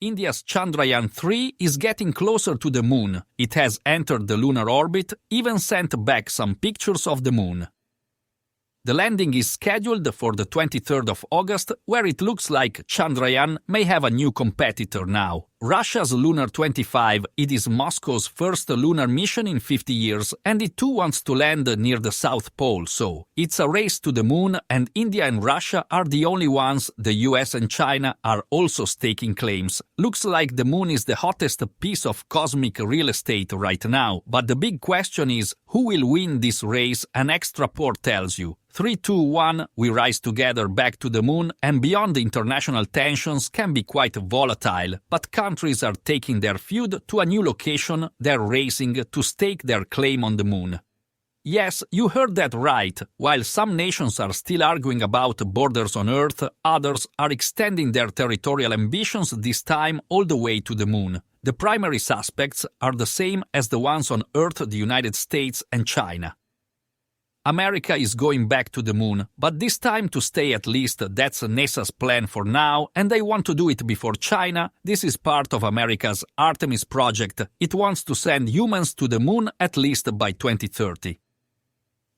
India's Chandrayaan-3 is getting closer to the moon. It has entered the lunar orbit, even sent back some pictures of the moon. The landing is scheduled for the 23rd of August, where it looks like Chandrayaan may have a new competitor now. Russia's Luna-25, it is Moscow's first lunar mission in 50 years, and it too wants to land near the South Pole, so it's a race to the moon, and India and Russia are the only ones. The US and China are also staking claims. Looks like the moon is the hottest piece of cosmic real estate right now, but the big question is, who will win this race? An extra report tells you. 3, 2, 1, we rise together back to the moon, and beyond the international tensions can be quite volatile, but countries are taking their feud to a new location. They're racing to stake their claim on the moon. Yes, you heard that right. While some nations are still arguing about borders on Earth, others are extending their territorial ambitions, this time all the way to the moon. The primary suspects are the same as the ones on Earth: the United States and China. America is going back to the moon, but this time to stay at least. That's NASA's plan for now, and they want to do it before China. This is part of America's Artemis project. It wants to send humans to the moon at least by 2030.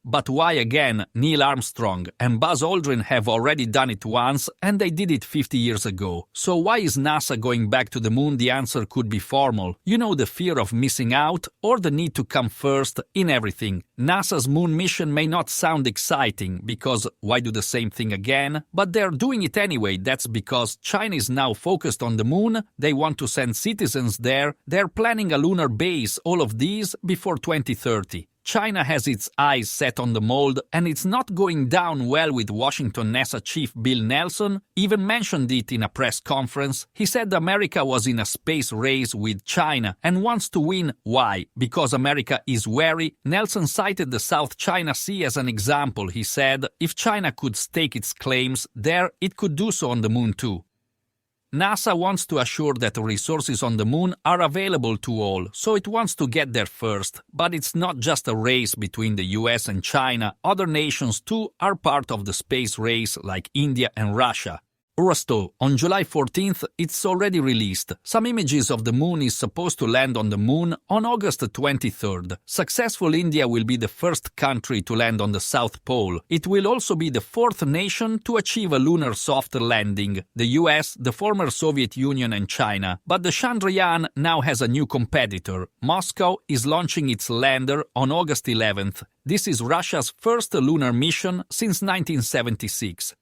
But why again? Neil Armstrong and Buzz Aldrin have already done it once, and they did it 50 years ago. So why is NASA going back to the moon? The answer could be formal. You know, the fear of missing out, or the need to come first in everything. NASA's moon mission may not sound exciting, because why do the same thing again? But they're doing it anyway. That's because China is now focused on the moon. They want to send citizens there. They're planning a lunar base, all of these, before 2030. China has its eyes set on the mold, and it's not going down well with Washington. NASA chief Bill Nelson even mentioned it in a press conference. He said America was in a space race with China and wants to win. Why? Because America is wary. Nelson cited the South China Sea as an example. He said if China could stake its claims there, it could do so on the moon too. NASA wants to assure that resources on the moon are available to all, so it wants to get there first. But it's not just a race between the US and China. Other nations too are part of the space race, like India and Russia. Rosto, on July 14th, it's already released. Some images of the moon is supposed to land on the moon on August 23rd. Successful India will be the first country to land on the South Pole. It will also be the fourth nation to achieve a lunar soft landing: the US, the former Soviet Union and China. But the Chandrayaan now has a new competitor. Moscow is launching its lander on August 11th. This is Russia's first lunar mission since 1976.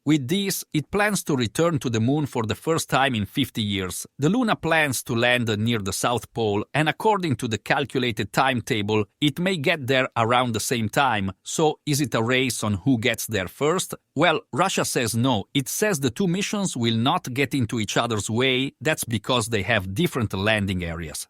With this, it plans to return to the moon for the first time in 50 years. The Luna plans to land near the South Pole, and according to the calculated timetable, it may get there around the same time. So, is it a race on who gets there first? Well, Russia says no. It says the two missions will not get into each other's way. That's because they have different landing areas.